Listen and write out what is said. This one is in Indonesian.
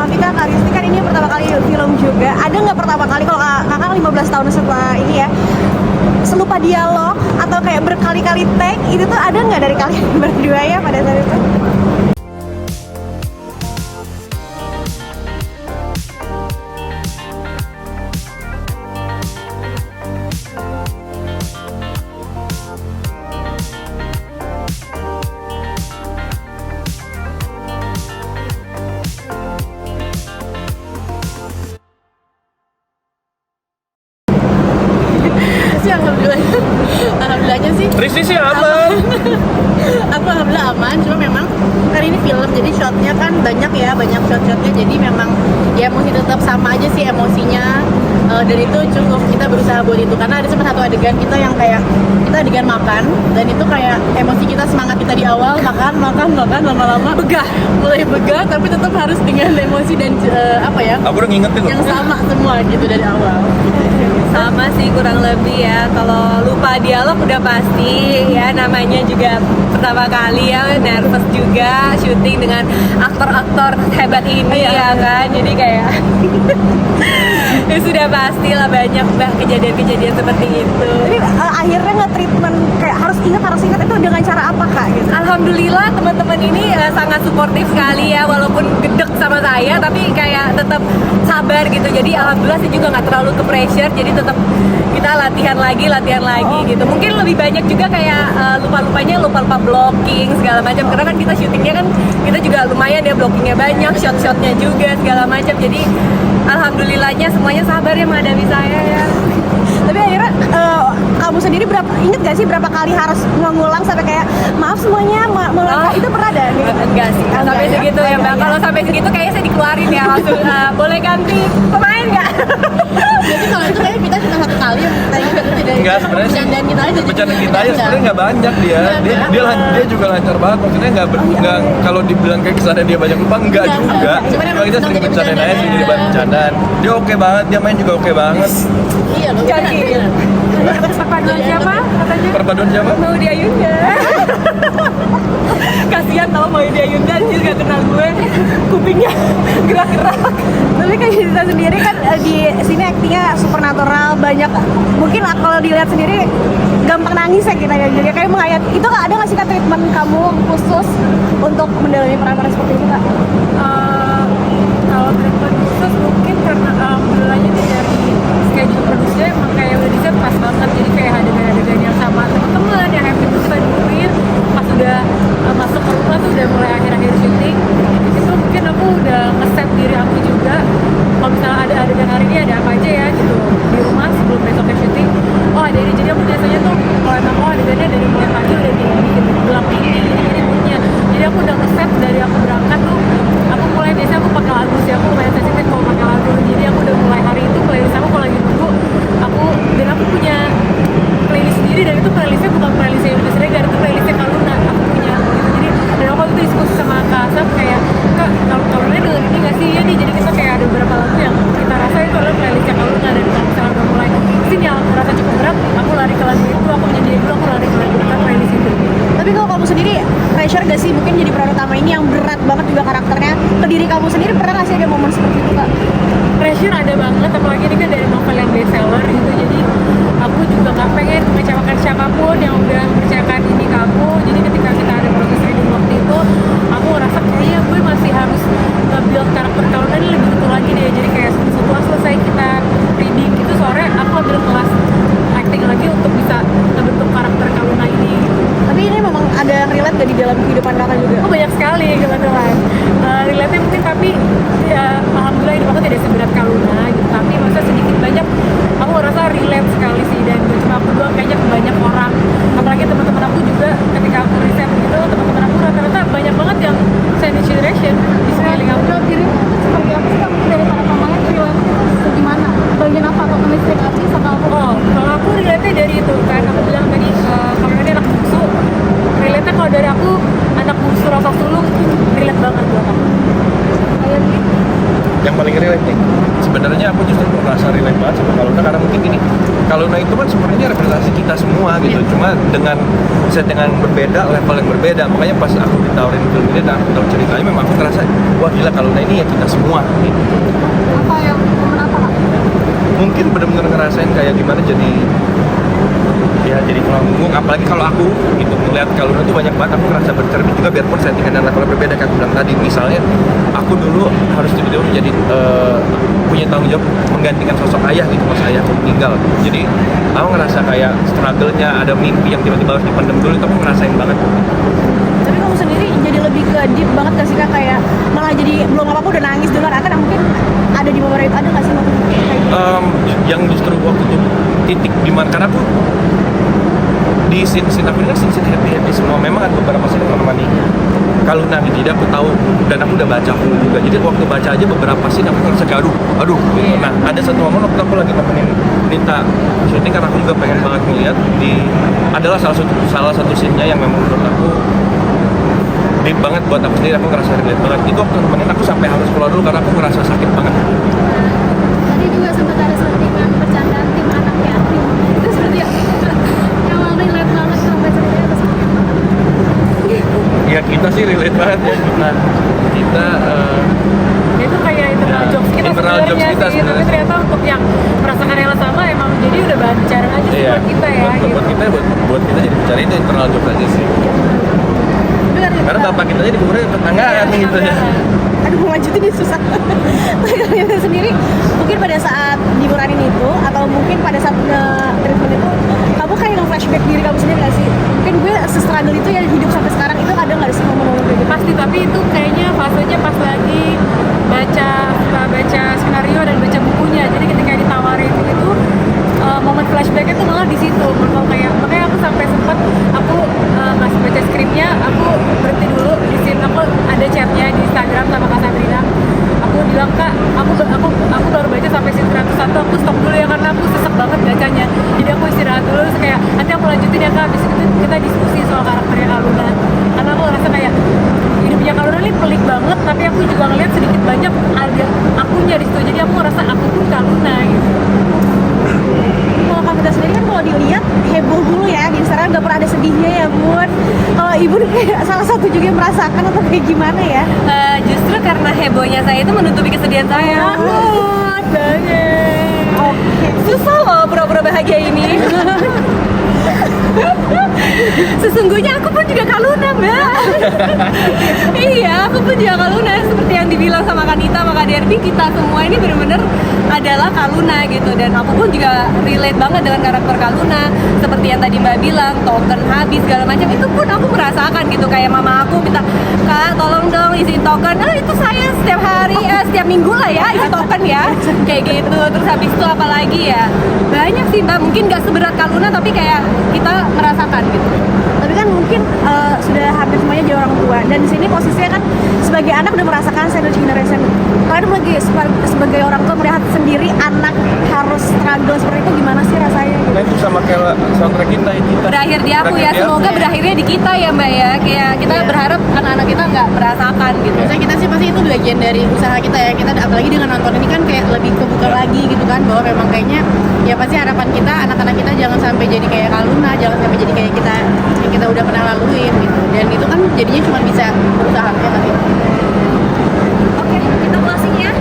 Kavika Karisti kan ini pertama kali film juga. Ada nggak pertama kali kalau kakak 15 tahun setelah ini ya selupa dialog atau kayak berkali-kali take itu tuh ada nggak dari kalian berdua ya pada saat itu? Sih alhamdulillahnya sih Rizky sih aman. aku alhamdulillah aman, cuma memang kan ini film jadi shotnya kan banyak shot-shotnya, jadi memang ya emosi tetap sama aja sih emosinya. Dan itu cukup kita berusaha buat itu karena ada sempat satu adegan kita yang kayak kita adegan makan dan itu kayak emosi kita, semangat kita di awal makan lama-lama mulai begah tapi tetap harus dengan emosi dan apa ya, Aku udah ngingetin loh. yang sama semua gitu dari awal. Sama sih kurang lebih ya. Kalau lupa dialog udah pasti ya, namanya juga pertama kali ya, nervous juga syuting dengan aktor-aktor hebat ini ya kan. Jadi kayak ya sudah pastilah banyak kejadian-kejadian seperti itu. Jadi akhirnya nge-treatment kayak harus ingat itu dengan cara apa kak? Gitu. Alhamdulillah teman-teman ini sangat suportif sekali ya, walaupun gedek sama saya tapi kayak tetap sabar gitu. Jadi alhamdulillah sih juga nggak terlalu ke pressure, jadi tetap kita latihan lagi gitu. Mungkin lebih banyak juga kayak lupa blocking segala macam, karena kan kita syutingnya kan kita juga lumayan ya, blockingnya banyak, shot-shotnya juga segala macam. Jadi alhamdulillahnya semuanya sabar ya menghadapi saya ya. Tapi akhirnya kamu sendiri inget gak sih berapa kali harus mengulang sampai kayak maaf semuanya itu pernah ada? Gitu? Enggak sih, nggak sampai enggak segitu ya Mbak. Enggak. Kalau sampai segitu kayaknya saya dikeluarin ya langsung. Boleh ganti pemain nggak? Jadi kalau itu kayaknya kita cuma satu kali yang kita ingat itu dari Enggak, sebenarnya sih bercandaan kita aja. bercandaan kita aja sebenarnya nggak banyak dia juga lancar banget, maksudnya nggak kalau dibilang kayak kesannya dia banyak lupa enggak juga. Cuman emang Cuma kita sering jadi bercandain aja, bercandaan sering jadi aja. bahan bercandaan. Dia oke banget, dia main juga oke banget. Iya loh. Jadi perpaduan siapa katanya? Perpaduan siapa? Maudy Ayunda. Kasihan tau Maudy Ayunda, dia nggak kenal gue, kupingnya gerak-gerak. Tapi kayak Cinta sendiri kan di sini aktingnya supernatural banyak. Mungkin kalau dilihat sendiri gampang nangis ya kita ya. Jadi kayak menghayat. Itu ada nggak sih kak treatment kamu khusus untuk mendalami peran-peran seperti itu kak? Kalau treatment khusus mungkin karena alhamdulillahnya dari schedule produksinya emang kayak udah di-set pas banget, jadi kayak adegan-adegan yang sama teman-teman yang happy itu kita nungguin pas udah masuk ke rumah tuh udah mulai akhir-akhir syuting. Itu mungkin aku udah nge-set diri aku juga kalau misalnya ada adegan hari ini ada apa aja ya gitu di rumah sebelum besoknya syuting. Oh ada ini, jadi aku biasanya tuh kalau emang adegannya dari mulai pagi udah bikin gelap ini moodnya. Jadi aku udah nge-set dari aku berangkat tuh, aku mulai biasanya aku pakai lagu sih, aku lumayan sensitif kalau pakai lagu. Jadi aku udah mulai hari itu playlist aku kalau lagi nunggu aku punya playlist sendiri, dan itu playlistnya bukan playlistnya Yudha Siregar, itu playlistnya Kaluna aku punya gitu. Jadi dan aku itu diskusi sama Kak Asap kayak, Kak Kaluna denger ini nggak sih? Ya nih, jadi kita kayak ada beberapa lagu yang kita rasa itu adalah playlistnya Kaluna, dan kalau misalnya udah mulai sini yang aku rasa cukup berat, aku lari ke lagu itu, aku menjadi dulu aku lari ke lagu itu, playlist itu. Tapi kalau kamu sendiri pressure gak sih mungkin jadi peran utama ini yang berat banget juga karakternya ke diri kamu sendiri, pernah gak sih ada momen seperti itu kak? Pressure ada banget, apalagi ini kan dari novel yang bestseller gitu, jadi aku juga nggak pengen mengecewakan siapapun yang udah mempercayakan ini ke aku. Jadi ketika kita ada proses reading waktu itu, aku ngerasa kayaknya gue masih harus nge-build karakter Kaluna ini lebih utuh lagi deh. Jadi kayak setelah selesai kita reading itu sore, aku ambil kelas acting lagi untuk bisa ngebentuk karakter Kaluna ini. Tapi ini memang ada yang relate gak di dalam kehidupan kakak juga? Oh banyak sekali kebetulan relate-nya mungkin, tapi ya alhamdulillah hidup aku tidak seberat Kaluna gitu. Tapi masa sedikit banyak aku ngerasa relate sekali sih, dan gak cuma aku doang, kayaknya banyak orang, apalagi teman-teman aku juga ketika aku riset gitu, teman-teman aku rata-rata banyak banget yang sandwich generation di sekeliling aku. Diri seperti apa sih kamu dari para pemain relate gimana? Bagian apa atau chemistry sih sama aku? Oh, kalau aku relate-nya dari itu kan, aku bilang tadi Kaluna ini anak bungsu. Relate-nya kalau dari aku anak bungsu rasa sulung, relate banget. yang paling relate nih. Sebenarnya aku justru merasa relate banget sama Kaluna karena mungkin gini, Kaluna itu kan sebenarnya representasi kita semua gitu, cuma dengan settingan berbeda, level yang berbeda. Makanya pas aku ditawarin film ini dan aku tahu ceritanya, memang aku ngerasa wah gila, Kaluna ini ya kita semua gitu. Apa yang momen apa Kak? Mungkin benar-benar ngerasain kayak gimana jadi tulang punggung, apalagi kalau aku gitu melihat Kaluna tuh banyak banget, aku ngerasa bercermin juga biarpun settingan dan levelnya berbeda kayak aku bilang tadi. Misalnya aku dulu harus tiba-tiba menjadi punya tanggung jawab menggantikan sosok ayah gitu pas ayahku meninggal. Jadi aku ngerasa kayak struggle-nya, ada mimpi yang tiba-tiba harus dipendam dulu, itu aku ngerasain banget. Tapi kamu sendiri jadi lebih ke deep banget gak sih Kak? Kayak malah jadi belum apa-apa udah nangis duluan, atau mungkin ada di momen itu, ada gak sih momen kayak gitu? Yang justru waktu itu titik dimana, karena aku di scene aku ini kan scene happy semua. Memang ada beberapa scene yang menemani Kaluna gitu, jadi aku tahu dan aku udah baca pun juga. Jadi waktu baca aja beberapa scene aku ngerasa kayak aduh gitu. Nah ada satu momen waktu aku lagi nemenin Nita syuting, karena aku juga pengen banget ngeliat adalah salah satu scene-nya yang memang menurut aku deep banget buat aku sendiri. Aku ngerasa relate banget. Itu waktu nemenin aku sampai harus keluar dulu karena aku ngerasa sakit banget. Tadi juga sempat ada settingan bercandaan tim anak yatim. Itu seperti yang relate banget sampai ceritanya terus. Ya kita sih relate banget ya, kita Itu kayak internal Ya, jokes kita internal jokes sebenarnya kita sih, tapi sebenarnya. ternyata untuk yang merasakan yang sama emang jadi udah bahan bicara aja sih iya, buat kita ya buat gitu. kita buat kita jadi bicara itu internal joke aja sih. Bener, Karena bapak kita aja dikuburin tetanggaan gitu ya. aduh mau lanjutin ini susah. Kalian sendiri mungkin pada saat dimuranin itu, atau mungkin pada saat treatment itu, kamu kayak nge-flashback diri kamu sendiri gak sih? Mungkin gue se-struggle itu ya hidup sampai sekarang, itu ada gak sih momen-momen kayak gitu? Pasti, tapi itu kayaknya fasenya pas lagi baca skenario dan baca bukunya. Jadi ketika ditawarin itu momen flashbacknya tuh malah di situ. Menurut kayak makanya aku sampai sempat aku ngasih baca skripnya, aku berhenti dulu di scene, aku ada chatnya di Instagram sama Kak Sabrina. Aku bilang, Kak, aku baru baca sampai scene 101, aku stop dulu ya karena aku sesek banget bacanya. Jadi aku istirahat dulu, terus kayak nanti aku lanjutin ya Kak, habis itu kita diskusi soal karakternya Kaluna. Karena aku ngerasa kayak hidupnya Kaluna ini pelik banget, tapi aku juga ngeliat sedikit banyak ada akunya di situ. Jadi aku ngerasa aku pun Kaluna gitu. Kalau kamu sendiri kan kalau dilihat heboh dulu ya di Instagram, nggak pernah ada sedihnya ya Bun. Kalau Ibu kayak salah satu juga yang merasakan atau kayak gimana ya? Justru karena hebohnya saya itu menutupi kesedihan saya. Oke. Susah loh pura-pura bahagia ini. Sesungguhnya aku pun juga Kaluna, Mbak. Iya, aku pun juga Kaluna. Seperti yang dibilang sama Kanita, sama Kak Derby, kita semua ini benar-benar adalah Kaluna gitu. Dan aku pun juga relate banget dengan karakter Kaluna. Seperti yang tadi Mbak bilang, token habis segala macam, itu pun aku merasakan gitu. Kayak mama aku minta, Kak tolong dong isiin token. Itu saya setiap hari, setiap minggu lah ya isi token ya. Kayak gitu. Terus habis itu apalagi ya, banyak sih Mbak. Mungkin gak seberat Kaluna, tapi kayak kita merasakan gitu. Tapi kan mungkin sudah hampir semuanya jadi orang tua, dan di sini posisinya kan sebagai anak udah merasakan sandwich generation. Kalian sebagai orang tua melihat sendiri anak harus struggle seperti itu, gimana sih rasanya? Gitu? Nah itu sama kayak soundtrack kita. Berakhir di aku Berakhir ya, di aku. semoga berakhirnya di kita ya Mbak ya. Kayak kita berharap anak-anak kita nggak merasakan gitu. Maksudnya kita sih pasti itu bagian dari usaha kita ya. Kita apalagi dengan nonton ini kan kayak lebih kebuka lagi gitu kan, bahwa memang kayaknya ya pasti harapan kita anak-anak kita jangan sampai jadi kayak Kaluna, jangan sampai jadi kayak kita yang kita udah pernah laluin gitu. Dan itu kan jadinya cuma bisa berusaha ya tapi. Oke, kita closing ya.